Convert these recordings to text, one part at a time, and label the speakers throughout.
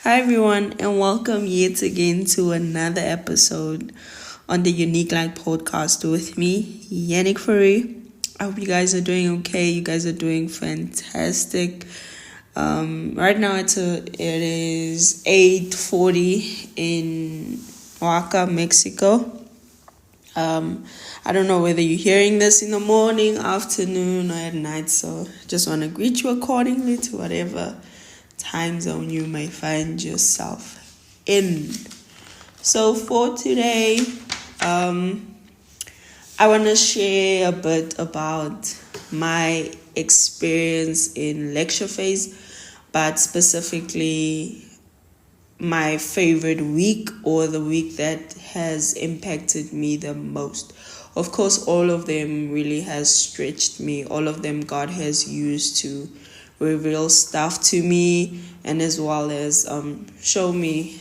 Speaker 1: Hi, everyone, and welcome yet again to another episode on the Unique Light podcast with me, Yannick Furry. I hope you guys are doing okay. You guys are doing fantastic. Right now it is 8:40 in Oaxaca, Mexico. I don't know whether you're hearing this in the morning, afternoon, or at night, so just want to greet you accordingly to whatever time zone you may find yourself in. So for today, I want to share a bit about my experience in lecture phase, but specifically my favorite week or the week that has impacted me the most. Of course, all of them really has stretched me. All of them God has used to reveal stuff to me, and as well as show me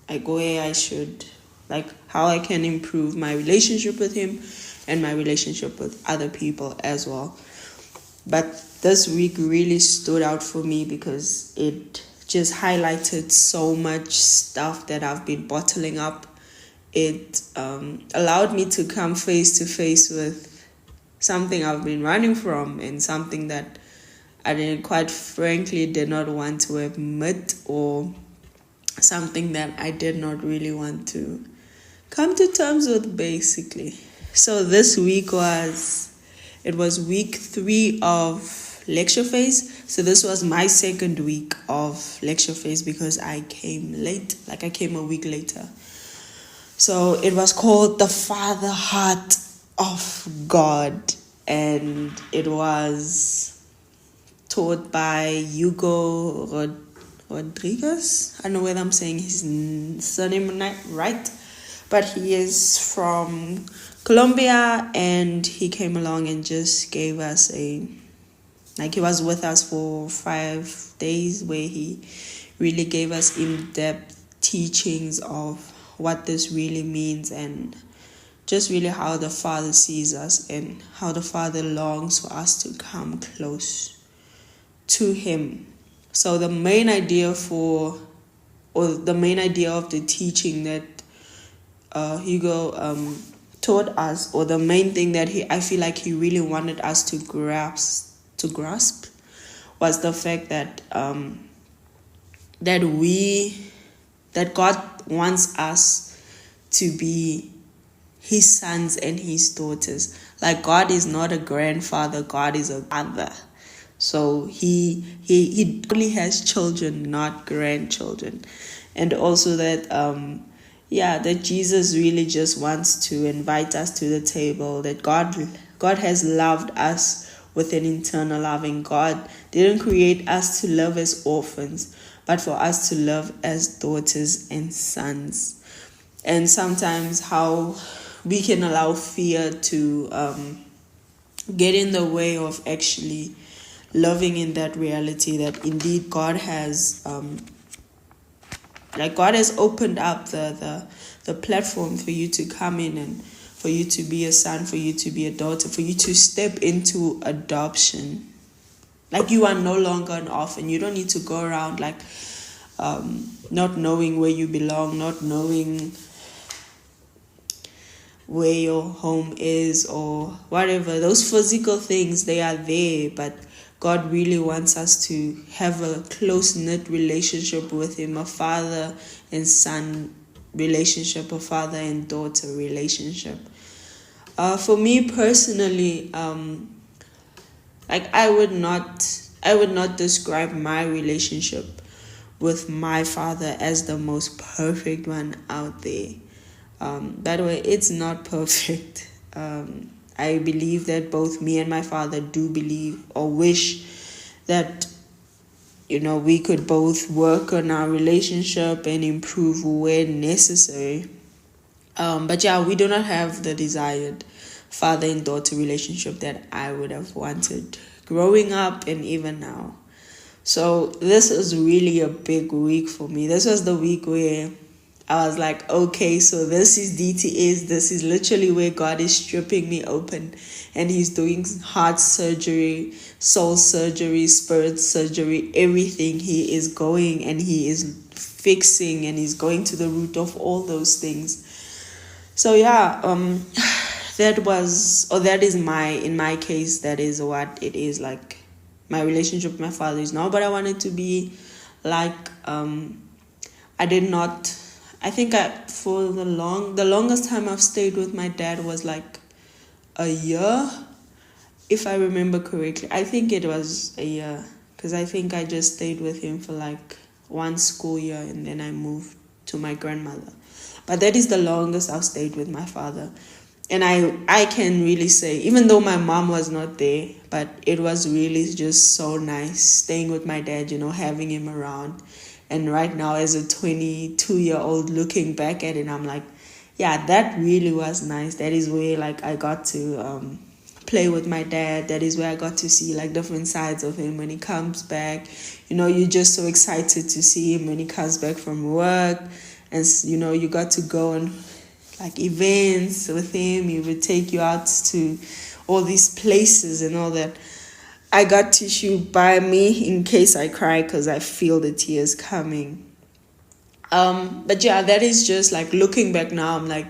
Speaker 1: like where I should, like how I can improve my relationship with him and my relationship with other people as well. But this week really stood out for me because it just highlighted so much stuff that I've been bottling up. It allowed me to come face to face with something I've been running from and something that I quite frankly did not want to admit, or something that I did not really want to come to terms with, basically. So this week was week 3 of lecture phase. So this was my second week of lecture phase because I came late, like I came a week later. So it was called The Father Heart of God, and it was taught by Hugo Rodriguez. I don't know whether I'm saying his surname right, but he is from Colombia, and he came along and just gave us he was with us for 5 days, where he really gave us in-depth teachings of what this really means, and just really how the Father sees us and how the Father longs for us to come close to him. So the main idea of the teaching that Hugo taught us, or the main thing that I feel like he really wanted us to grasp, was the fact that that God wants us to be his sons and his daughters. Like, God is not a grandfather, God is a father. So he only has children, not grandchildren. And also that that Jesus really just wants to invite us to the table, that God has loved us with an eternal loving. God didn't create us to live as orphans, but for us to live as daughters and sons. And sometimes how we can allow fear to get in the way of actually loving in that reality, that indeed God has God has opened up the platform for you to come in, and for you to be a son, for you to be a daughter, for you to step into adoption. Like, you are no longer an orphan. You don't need to go around not knowing where you belong, not knowing where your home is, or whatever. Those physical things, they are there, but God really wants us to have a close-knit relationship with him, a father and son relationship, a father and daughter relationship. For me personally, I would not describe my relationship with my father as the most perfect one out there. By the way, it's not perfect. I believe that both me and my father do believe or wish that, we could both work on our relationship and improve where necessary. But we do not have the desired father and daughter relationship that I would have wanted growing up and even now. So this is really a big week for me. This was the week where I was like, okay, so this is DTS. This is literally where God is stripping me open. And he's doing heart surgery, soul surgery, spirit surgery, everything. He is going and he is fixing and he's going to the root of all those things. So yeah, that is in my case, that is what it is like. My relationship with my father is now, but I wanted to be like, I did not, I think for the longest time I've stayed with my dad was like a year, if I remember correctly. I think it was a year, because I think I just stayed with him for like one school year and then I moved to my grandmother. But that is the longest I've stayed with my father. And I can really say, even though my mom was not there, but it was really just so nice staying with my dad, having him around. And right now, as a 22-year-old looking back at it, I'm like, yeah, that really was nice. That is where like I got to play with my dad. That is where I got to see like different sides of him when he comes back. You're just so excited to see him when he comes back from work. And, you got to go on like events with him. He would take you out to all these places and all that. I got tissue by me in case I cry because I feel the tears coming. But yeah, that is just like looking back now, I'm like,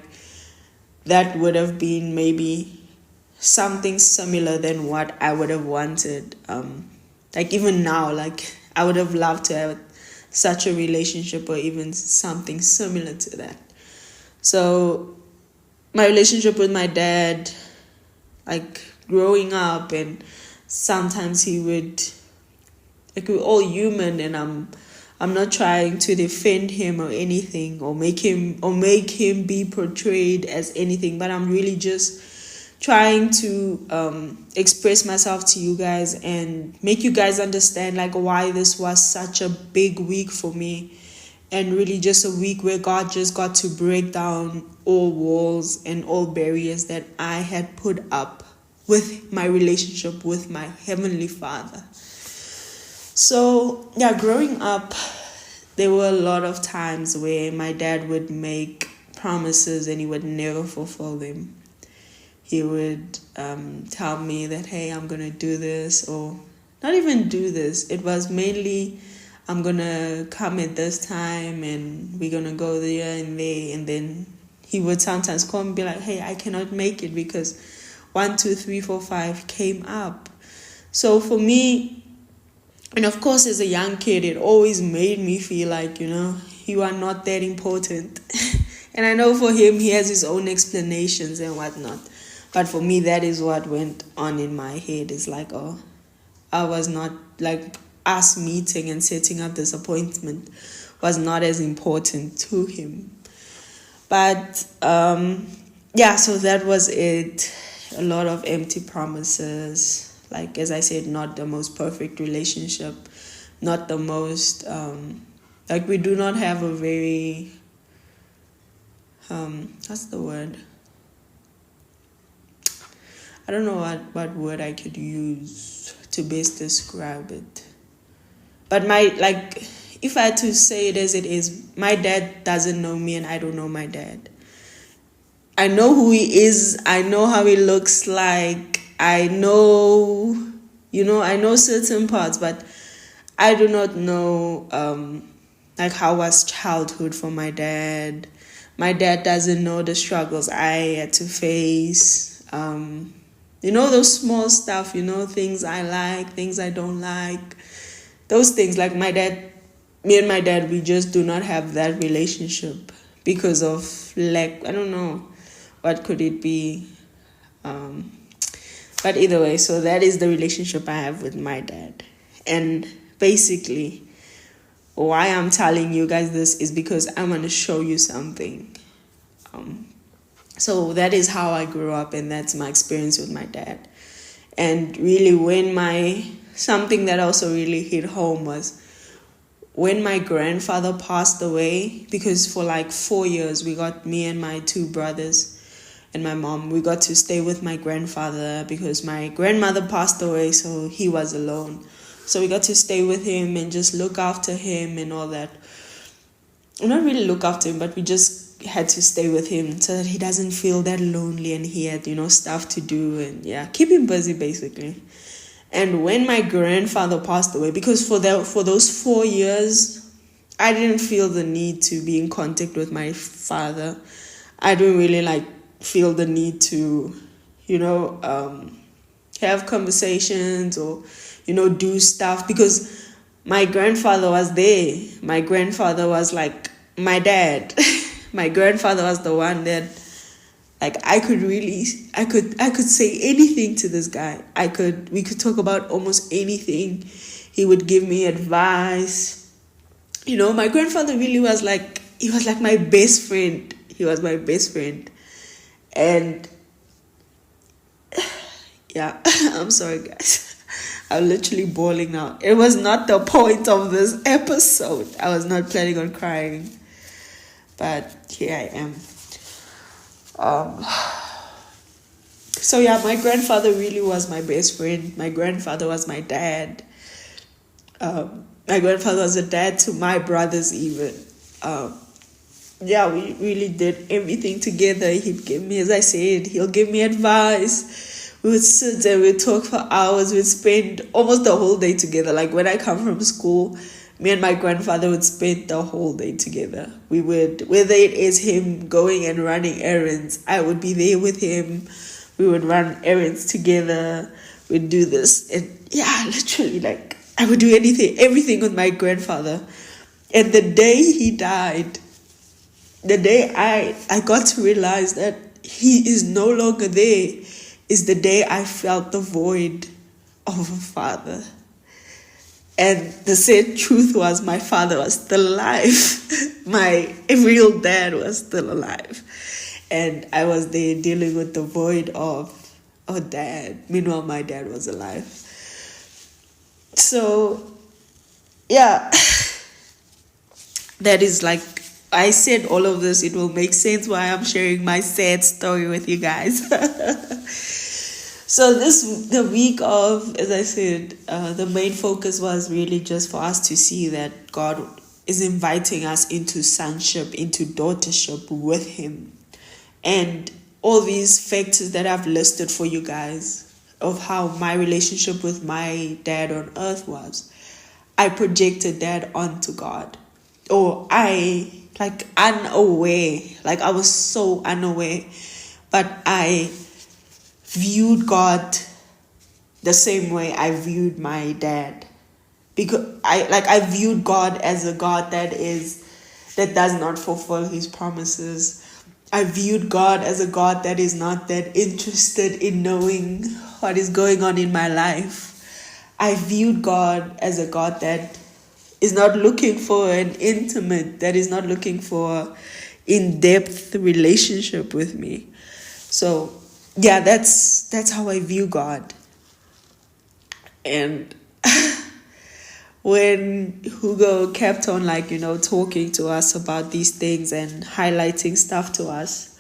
Speaker 1: that would have been maybe something similar than what I would have wanted. Like even now, like I would have loved to have such a relationship or even something similar to that. So my relationship with my dad, like growing up, and sometimes he would, like we're all human, and I'm not trying to defend him or anything or make him be portrayed as anything, but I'm really just trying to express myself to you guys and make you guys understand like why this was such a big week for me, and really just a week where God just got to break down all walls and all barriers that I had put up with my relationship with my Heavenly Father. So yeah, growing up, there were a lot of times where my dad would make promises and he would never fulfill them. He would tell me that, hey, I'm going to do this, or not even do this. It was mainly, I'm going to come at this time and we're going to go there and there. And then he would sometimes call me and be like, hey, I cannot make it because 1, 2, 3, 4, 5 came up. So for me, and of course as a young kid, it always made me feel like, you are not that important. And I know for him, he has his own explanations and whatnot. But for me, that is what went on in my head. It's like, oh, I was not, like, us meeting and setting up this appointment was not as important to him. But, yeah, so that was it. A lot of empty promises. Like, as I said, not the most perfect relationship. Not the most, like, we do not have a very, what's the word? I don't know what word I could use to best describe it. But if I had to say it as it is, my dad doesn't know me and I don't know my dad. I know who he is. I know how he looks like. I know, I know certain parts, but I do not know, like how was childhood for my dad. My dad doesn't know the struggles I had to face. Those small stuff, things I like, things I don't like. Those things, like me and my dad, we just do not have that relationship because of lack. I don't know, what could it be? But either way, so that is the relationship I have with my dad. And basically, why I'm telling you guys this is because I want to show you something. So that is how I grew up, and that's my experience with my dad. And really, something that also really hit home was when my grandfather passed away, because for like 4 years, me and my 2 brothers and my mom, we got to stay with my grandfather because my grandmother passed away, so he was alone. So we got to stay with him and just look after him and all that. not really look after him, but we just had to stay with him so that he doesn't feel that lonely, and he had, stuff to do, and keep him busy basically. And when my grandfather passed away, because for those 4 years, I didn't feel the need to be in contact with my father. I didn't really feel the need to, have conversations or, do stuff, because my grandfather was there. My grandfather was like my dad. My grandfather was the one that I could say anything to this guy. We could talk about almost anything. He would give me advice. My grandfather really was he was like my best friend. He was my best friend. And I'm sorry guys. I'm literally bawling now. It was not the point of this episode. I was not planning on crying. But here I am. My grandfather really was my best friend. My grandfather was my dad. My grandfather was a dad to my brothers even. We really did everything together. He'd give me, as I said, he'll give me advice. We would sit and we'd talk for hours. We'd spend almost the whole day together. Like when I come from school, me and my grandfather would spend the whole day together. We would, whether it is him going and running errands, I would be there with him. We would run errands together. We'd do this. And literally I would do everything with my grandfather. And the day he died, the day I got to realize that he is no longer there, is the day I felt the void of a father. And the sad truth was my father was still alive. My real dad was still alive. And I was there dealing with the void of a dad. Meanwhile, my dad was alive. So, that is I said all of this. It will make sense why I'm sharing my sad story with you guys. So the week of, as I said, the main focus was really just for us to see that God is inviting us into sonship, into daughtership with him. And all these factors that I've listed for you guys of how my relationship with my dad on earth was, I projected that onto God. Or I, unaware, I was so unaware, but I viewed God the same way I viewed my dad. Because I viewed God as a God that does not fulfill his promises. I viewed God as a God that is not that interested in knowing what is going on in my life. I viewed God as a God that is not looking for an intimate, that is not looking for in-depth relationship with me. So, that's how I view God. And when Hugo kept on talking to us about these things and highlighting stuff to us,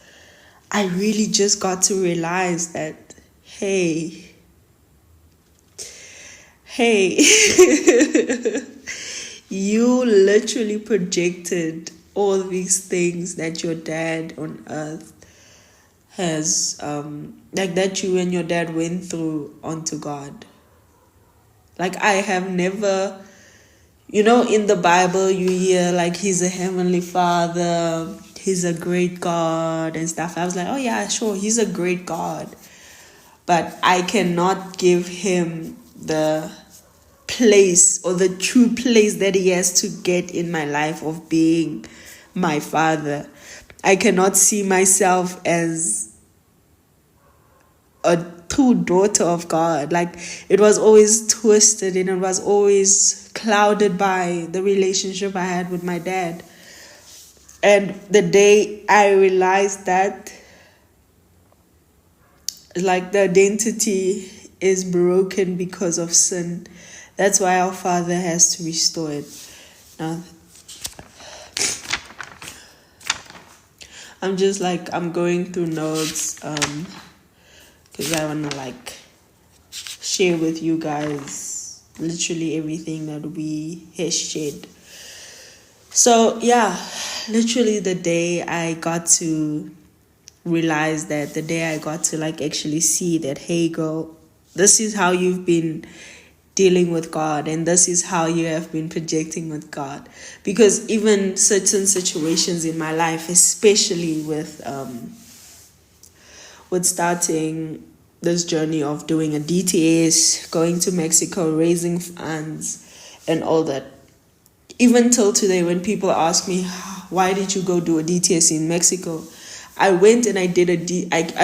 Speaker 1: I really just got to realize that, hey, you literally projected all these things that your dad on earth has, that you and your dad went through onto God. I have never, in the Bible you hear he's a heavenly father, he's a great God and stuff. I was like, oh yeah, sure, he's a great God. But I cannot give him the place or the true place that he has to get in my life of being my father. I cannot see myself as a true daughter of God. It was always twisted and it was always clouded by the relationship I had with my dad. And the day I realized that, the identity is broken because of sin, that's why our Father has to restore it. Now, I'm just I'm going through notes because I want to share with you guys literally everything that we have shared. So literally the day I got to realize that, the day I got to like actually see that, hey girl, this is how you've been dealing with God, and this is how you have been projecting with God. Because even certain situations in my life, especially with starting this journey of doing a DTS, going to Mexico, raising funds, and all that. Even till today, when people ask me, why did you go do a DTS in Mexico? I went and I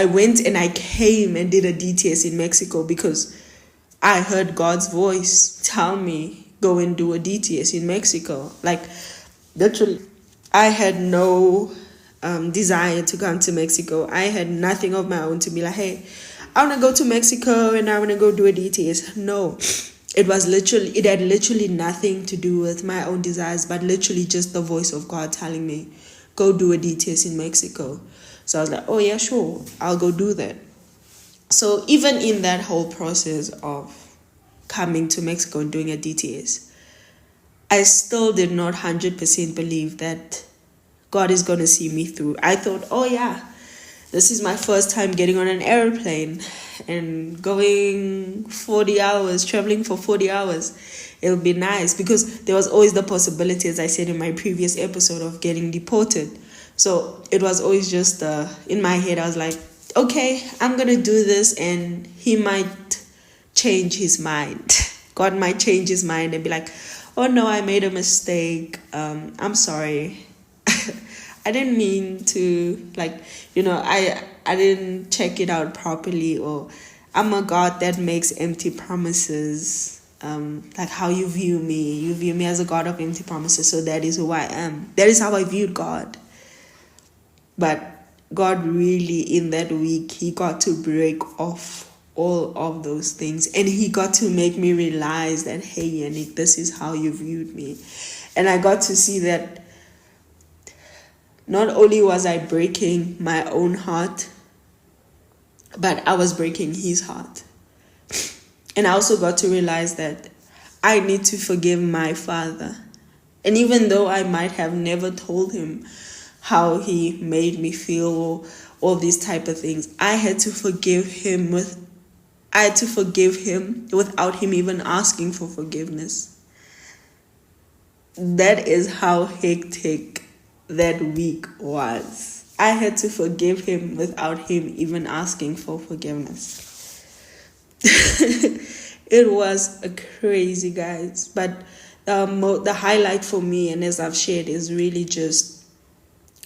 Speaker 1: went and I came and did a DTS in Mexico because I heard God's voice tell me, go and do a DTS in Mexico. Like, literally, I had no desire to come to Mexico. I had nothing of my own to be like, hey, I want to go to Mexico and I want to go do a DTS. No, it had literally nothing to do with my own desires, but literally just the voice of God telling me, go do a DTS in Mexico. So I was like, oh yeah, sure, I'll go do that. So even in that whole process of coming to Mexico and doing a DTS, I still did not 100% believe that God is going to see me through. I thought, oh yeah, this is my first time getting on an airplane and going 40 hours, traveling for 40 hours. It'll be nice, because there was always the possibility, as I said in my previous episode, of getting deported. So it was always just in my head, I was like, okay, I'm going to do this and he might change his mind. God might change his mind and be like, oh no, I made a mistake. I'm sorry. I didn't mean to, I didn't check it out properly, or I'm a God that makes empty promises. Like how you view me as a God of empty promises. So that is who I am. That is how I viewed God. But God really, in that week, he got to break off all of those things. And he got to make me realize that, hey, Yannick, this is how you viewed me. And I got to see that not only was I breaking my own heart, but I was breaking his heart. And I also got to realize that I need to forgive my father. And even though I might have never told him how he made me feel, or all these type of things, I had to forgive him without him even asking for forgiveness. That is how hectic that week was. I had to forgive him without him even asking for forgiveness. It was a crazy, guys. But the highlight for me, and as I've shared, is really just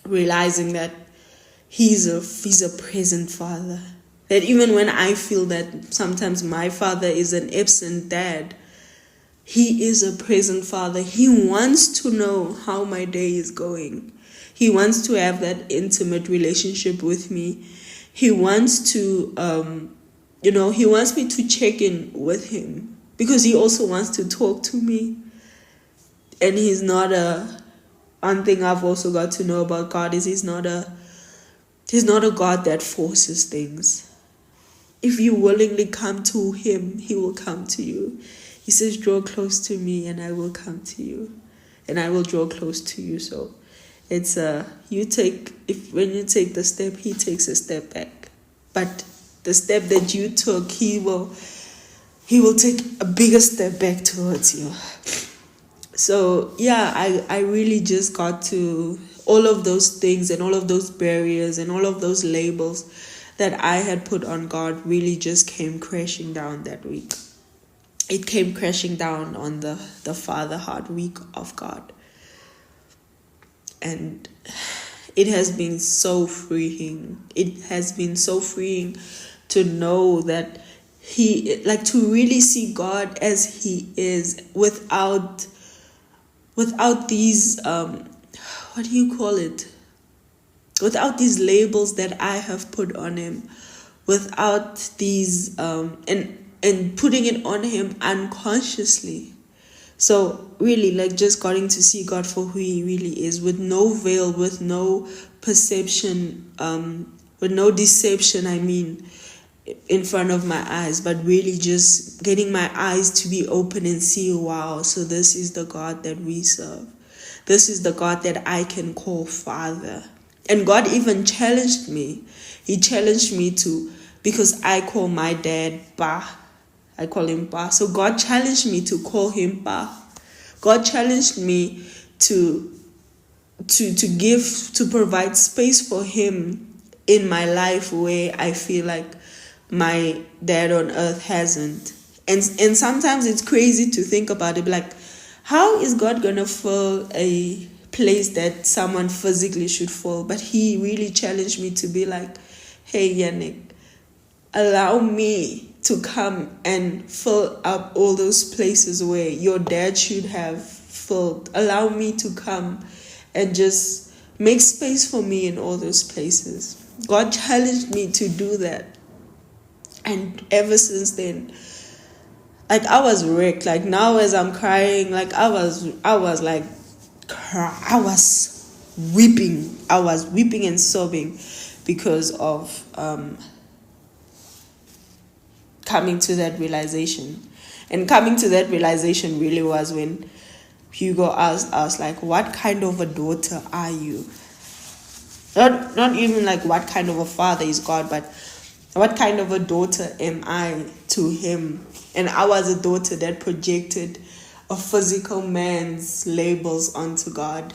Speaker 1: realizing that he's a present father. That even when I feel that sometimes my father is an absent dad, he is a present father. He wants to know how my day is going. He wants to have that intimate relationship with me. He wants to, he wants me to check in with him, because he also wants to talk to me. And he's not one thing I've also got to know about God is he's not a God that forces things. If you willingly come to him, he will come to you. He says, draw close to me and I will come to you. And I will draw close to you. So it's when you take the step, he takes a step back. But the step that you took, he will take a bigger step back towards you. So yeah, I really just got to, all of those things and all of those barriers and all of those labels that I had put on God really just came crashing down that week. It came crashing down on the Father Heart Week of God. And it has been so freeing. It has been so freeing to know that to really see God as he is, without these, what do you call it? Without these labels that I have put on him, without these, and putting it on him unconsciously. So really, just getting to see God for who he really is, with no veil, with no perception, with no deception, in front of my eyes, but really just getting my eyes to be open and see, wow, so this is the God that we serve. this is the God that I can call Father. And God even challenged me. He challenged me to, because I call my dad Pa. I call him Pa. So God challenged me to call him Pa. God challenged me to provide space for him in my life where I feel like my dad on earth hasn't. And sometimes it's crazy to think about it, like, how is God gonna fill a place that someone physically should fill? But he really challenged me to be like, hey Yannick, allow me to come and fill up all those places where your dad should have filled. Allow me to come and just make space for me in all those places. God challenged me to do that. And ever since then, like, I was wrecked. Like, now as I'm crying, like, I was weeping. I was weeping and sobbing because of coming to that realization. And coming to that realization really was when Hugo asked us, like, what kind of a daughter are you? Not even like what kind of a father is God, but what kind of a daughter am I to him? And I was a daughter that projected a physical man's labels onto God.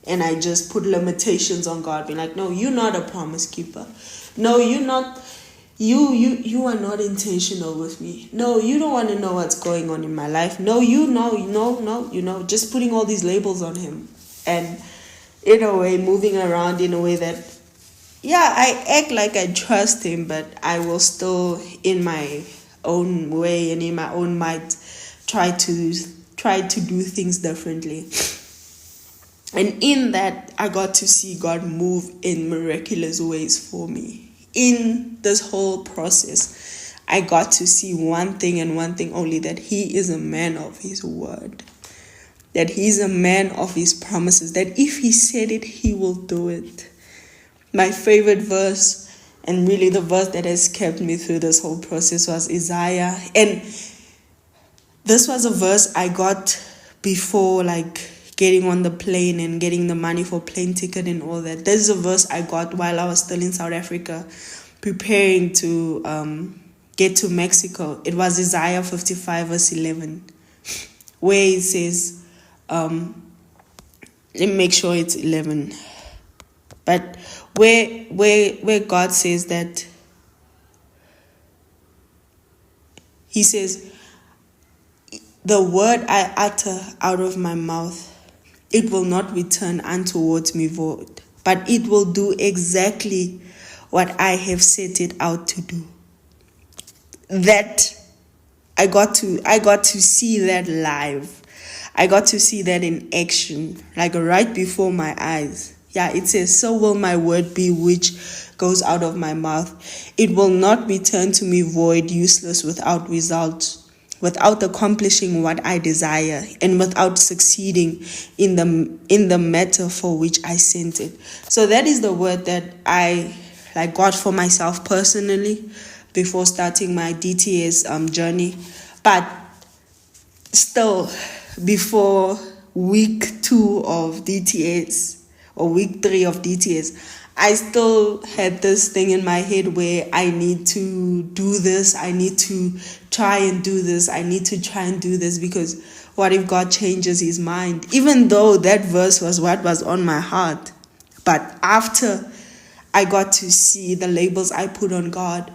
Speaker 1: And I just put limitations on God, being like, no, you're not a promise keeper. No, you're not. You are not intentional with me. No, you don't want to know what's going on in my life. No, just putting all these labels on him. And in a way, moving around in a way that, yeah, I act like I trust him, but I will still, in my own way and in my own might, try to do things differently. And in that, I got to see God move in miraculous ways for me. In this whole process, I got to see one thing and one thing only, that he is a man of his word. That he's a man of his promises. That if he said it, he will do it. My favorite verse, and really the verse that has kept me through this whole process, was Isaiah. And this was a verse I got before, like, getting on the plane and getting the money for plane ticket and all that. This is a verse I got while I was still in South Africa, preparing to get to Mexico. It was Isaiah 55 verse 11, where it says, let me make sure it's 11, but where God says that, he says, the word I utter out of my mouth, it will not return untowards me void, but it will do exactly what I have set it out to do. That I got to see that live. I got to see that in action, like right before my eyes. Yeah, it says, so will my word be which goes out of my mouth. It will not return to me void, useless, without result, without accomplishing what I desire, and without succeeding in the matter for which I sent it. So that is the word that I got for myself personally before starting my DTS journey. But still, before week 2 of DTS or week 3 of DTS, I still had this thing in my head where I need to do this, I need to try and do this, I need to try and do this, because what if God changes his mind? Even though that verse was what was on my heart. But after I got to see the labels I put on God,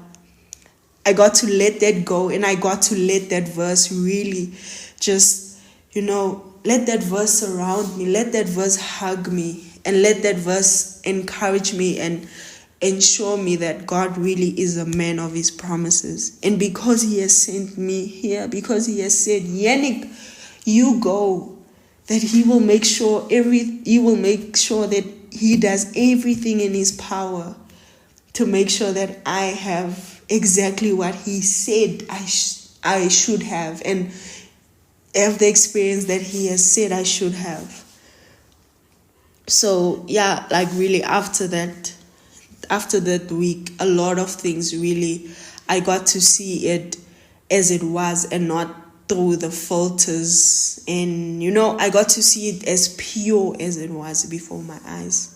Speaker 1: I got to let that go, and I got to let that verse really just, let that verse surround me, let that verse hug me, and let that verse encourage me and ensure me that God really is a man of his promises. And because he has sent me here, because he has said, Yannick, you go, that he will make sure that he does everything in his power to make sure that I have exactly what he said I should have, and have the experience that he has said I should have. So yeah, really after that week, a lot of things really, I got to see it as it was, and not through the filters, and I got to see it as pure as it was before my eyes.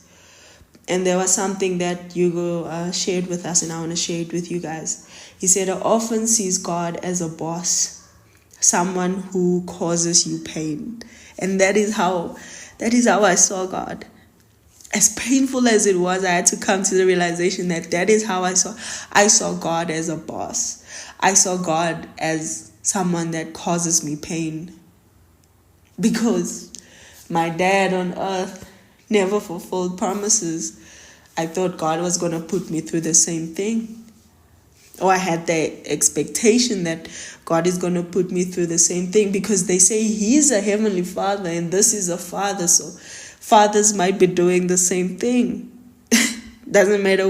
Speaker 1: And there was something that Hugo shared with us, and I want to share it with you guys. He said, I often sees God as a boss, someone who causes you pain. And that is how I saw God. As painful as it was, I had to come to the realization that is how I saw God as a boss. I saw God as someone that causes me pain. Because my dad on earth never fulfilled promises. I thought God was going to put me through the same thing. Or I had the expectation that God is going to put me through the same thing, because they say He's a heavenly Father and this is a father. So fathers might be doing the same thing. Doesn't matter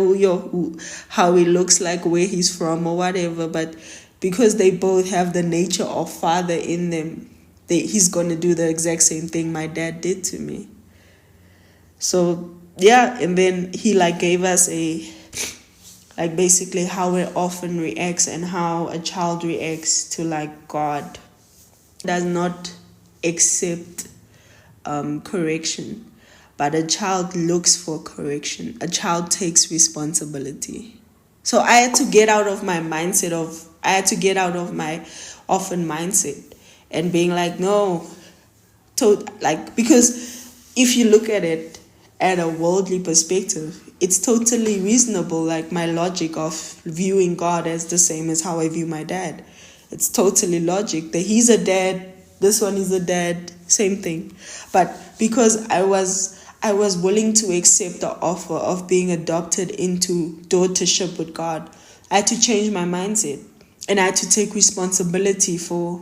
Speaker 1: how he looks like, where he's from or whatever, but because they both have the nature of father in them, he's going to do the exact same thing my dad did to me. So yeah, and then he gave us basically how it often reacts and how a child reacts to God. Does not accept correction, but a child looks for correction. A child takes responsibility. So I had to get out of my orphan mindset and being no, because if you look at it at a worldly perspective, it's totally reasonable, my logic of viewing God as the same as how I view my dad. It's totally logic that he's a dad, this one is a dad, same thing. But because I was willing to accept the offer of being adopted into daughtership with God, I had to change my mindset. And I had to take responsibility for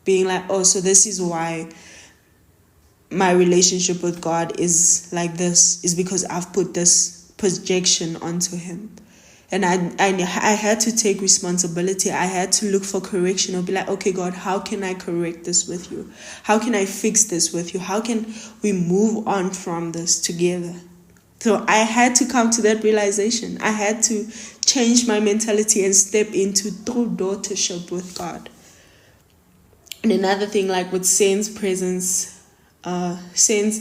Speaker 1: being so this is why my relationship with God is like this, is because I've put this projection onto Him. And I had to take responsibility. I had to look for correction or be okay, God, how can I correct this with you? How can I fix this with you? How can we move on from this together? So I had to come to that realization. I had to change my mentality and step into true daughtership with God. And another thing, with sense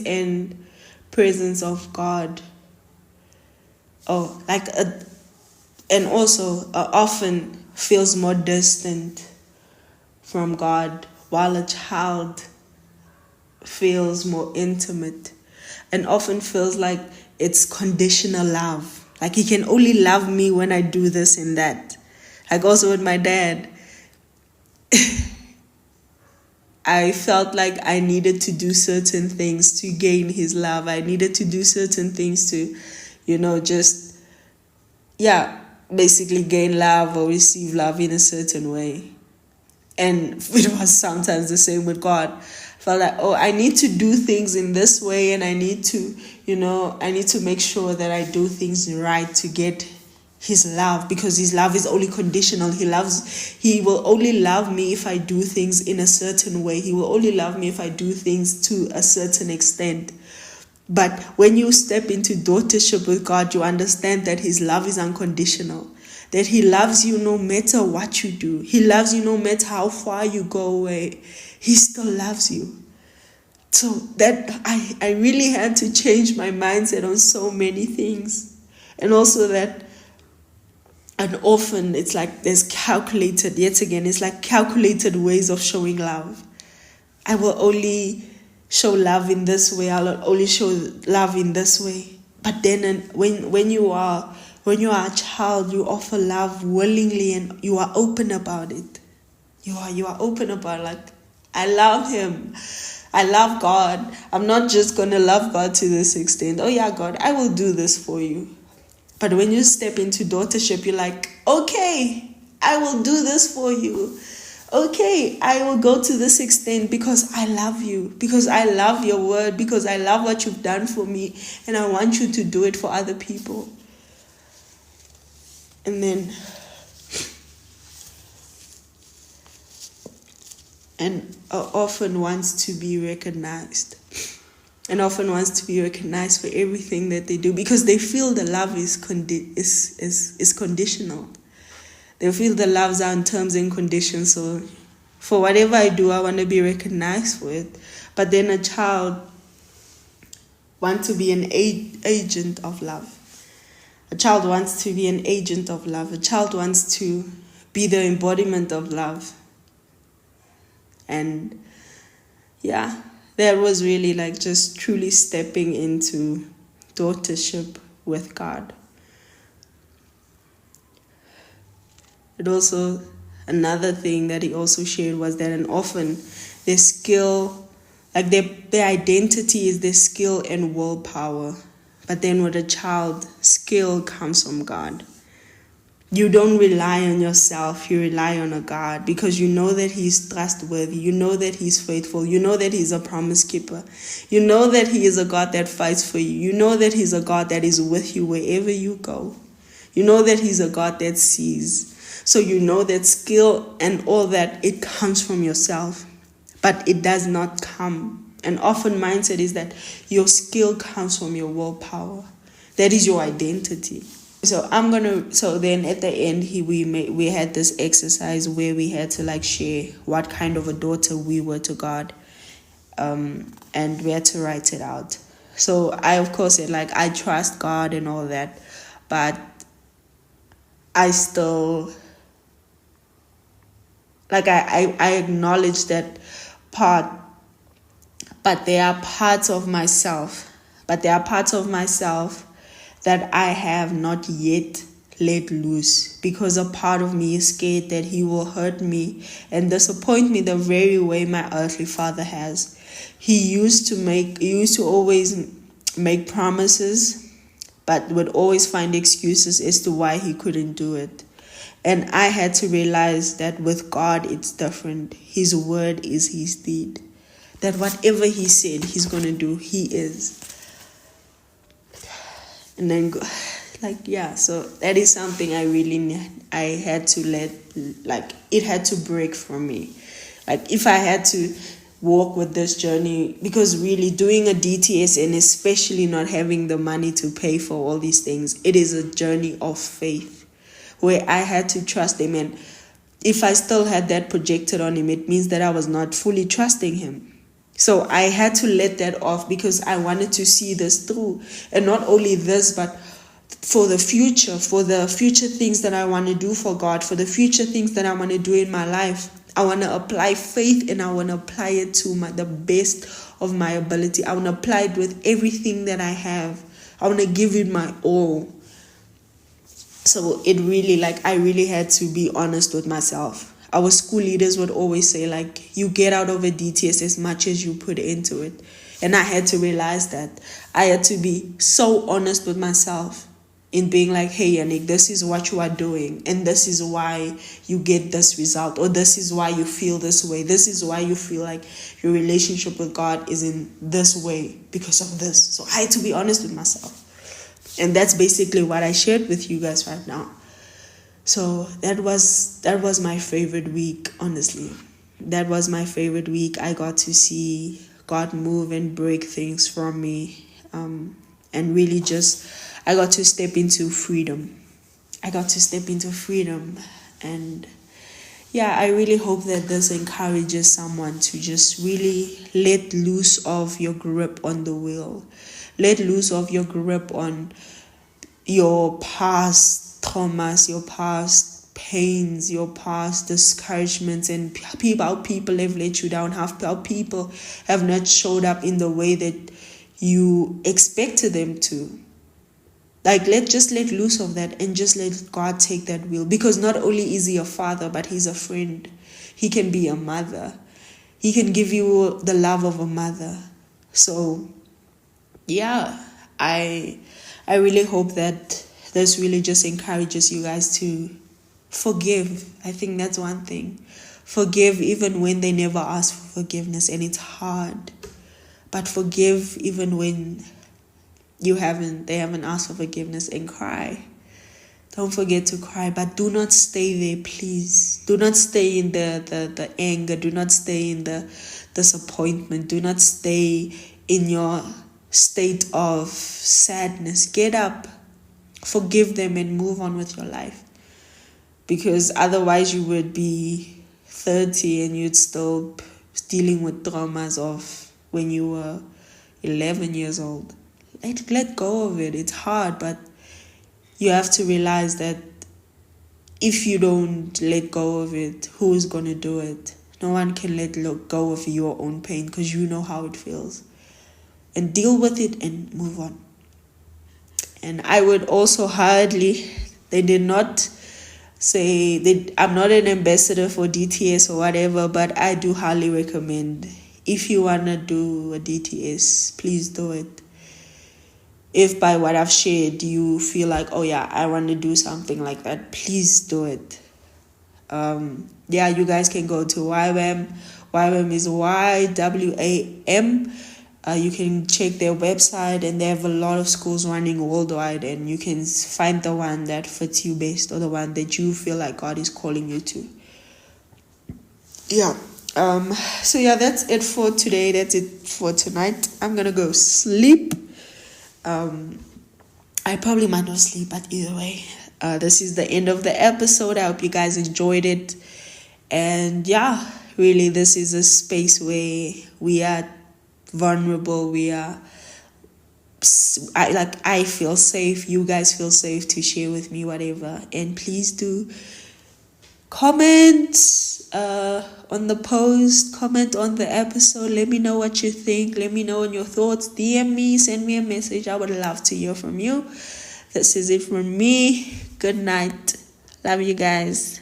Speaker 1: and presence of God. And also often feels more distant from God, while a child feels more intimate and often feels like it's conditional love. He can only love me when I do this and that. Also with my dad, I felt like I needed to do certain things to gain his love. I needed to do certain things to, basically gain love or receive love in a certain way. And it was sometimes the same with God. I felt I need to do things in this way, and I need to, make sure that I do things right to get His love, because His love is only conditional. He will only love me if I do things in a certain way. He will only love me if I do things to a certain extent. But when you step into daughtership with God, you understand that His love is unconditional. That He loves you no matter what you do. He loves you no matter how far you go away. He still loves you. So that I really had to change my mindset on so many things. And also that an orphan, it's there's calculated, yet again, it's calculated ways of showing love. I will only show love in this way. I'll only show love in this way. But then when you are a child, you offer love willingly and you are open about it. You are open about I love Him. I love God. I'm not just going to love God to this extent. Oh yeah, God, I will do this for you. But when you step into daughtership, you're okay, I will do this for you. Okay, I will go to this extent because I love you, because I love your word, because I love what you've done for me, and I want you to do it for other people. And then, often wants to be recognized. And often wants to be recognized for everything that they do, because they feel the love is conditional. They feel the loves are on terms and conditions. So For whatever I do, I want to be recognized for it. But then a child wants to be an agent of love. A child wants to be an agent of love. A child wants to be the embodiment of love. And yeah, that was really like just truly stepping into daughtership with God. It also, another thing that he also shared was that an orphan, their skill, like their identity is their skill and willpower. But then with a child, skill comes from God. You don't rely on yourself, you rely on a God, because you know that he's trustworthy, you know that he's faithful, you know that he's a promise keeper, you know that he is a God that fights for you, you know that he's a God that is with you wherever you go, you know that he's a God that sees. So you know that skill and all that, it comes from yourself, but it does not come. An orphan mindset is that your skill comes from your willpower. That is your identity. So then at the end, we had this exercise where we had to like share what kind of a daughter we were to God, and we had to write it out. So I of course said like I trust God and all that, but I still like I acknowledge that part, but there are parts of myself that I have not yet let loose, because a part of me is scared that he will hurt me and disappoint me the very way my earthly father has. He used to always make promises, but would always find excuses as to why he couldn't do it. And I had to realize that with God it's different. His word is his deed. That whatever he said he's going to do, he is. And then, so that is something I had to it had to break from me. Like, if I had to walk with this journey, because really doing a DTS and especially not having the money to pay for all these things, it is a journey of faith where I had to trust him. And if I still had that projected on him, it means that I was not fully trusting him. So I had to let that off because I wanted to see this through. And not only this, but for the future things that I want to do for God, for the future things that I want to do in my life. I want to apply faith, and I want to apply it to the best of my ability. I want to apply it with everything that I have. I want to give it my all. So it really, I really had to be honest with myself. Our school leaders would always say, you get out of a DTS as much as you put into it. And I had to realize that. I had to be so honest with myself in being like, hey, Yannick, this is what you are doing. And this is why you get this result. Or this is why you feel this way. This is why you feel like your relationship with God is in this way because of this. So I had to be honest with myself. And that's basically what I shared with you guys right now. So that was my favorite week, honestly. That was my favorite week. I got to see God move and break things from me. And really I got to step into freedom. And yeah, I really hope that this encourages someone to just really let loose of your grip on the wheel. Let loose of your grip on your past traumas, your past pains, your past discouragements, and how people have let you down, how people have not showed up in the way that you expected them to. Let's let loose of that and just let God take that wheel. Because not only is he a father, but he's a friend. He can be a mother. He can give you the love of a mother. So, yeah, I really hope that this really just encourages you guys to forgive. I think that's one thing. Forgive even when they never ask for forgiveness and it's hard. But forgive even when they haven't asked for forgiveness, and cry. Don't forget to cry, but do not stay there, please. Do not stay in the anger. Do not stay in the disappointment. Do not stay in your state of sadness. Get up, forgive them, and move on with your life. Because otherwise you would be 30 and you'd still dealing with traumas of when you were 11 years old. Let go of it. It's hard, but you have to realize that if you don't let go of it, who's going to do it? No one can let go of your own pain because you know how it feels. And deal with it and move on. And I would also they did not say, I'm not an ambassador for DTS or whatever, but I do highly recommend, if you want to do a DTS, please do it. If by what I've shared, you feel like, oh yeah, I want to do something like that, please do it. You guys can go to YWAM. YWAM is YWAM. You can check their website, and they have a lot of schools running worldwide, and you can find the one that fits you best, or the one that you feel like God is calling you to. That's it for today. That's it for tonight. I'm gonna go sleep. I probably might not sleep, but either way, this is the end of the episode. I hope you guys enjoyed it. And really, this is a space where we are vulnerable. I feel safe. You guys feel safe to share with me whatever. And please do comment on the post, comment on the episode. Let me know what you think. Let me know your thoughts. DM me, send me a message. I would love to hear from you. This is it from me. Good night. Love you guys.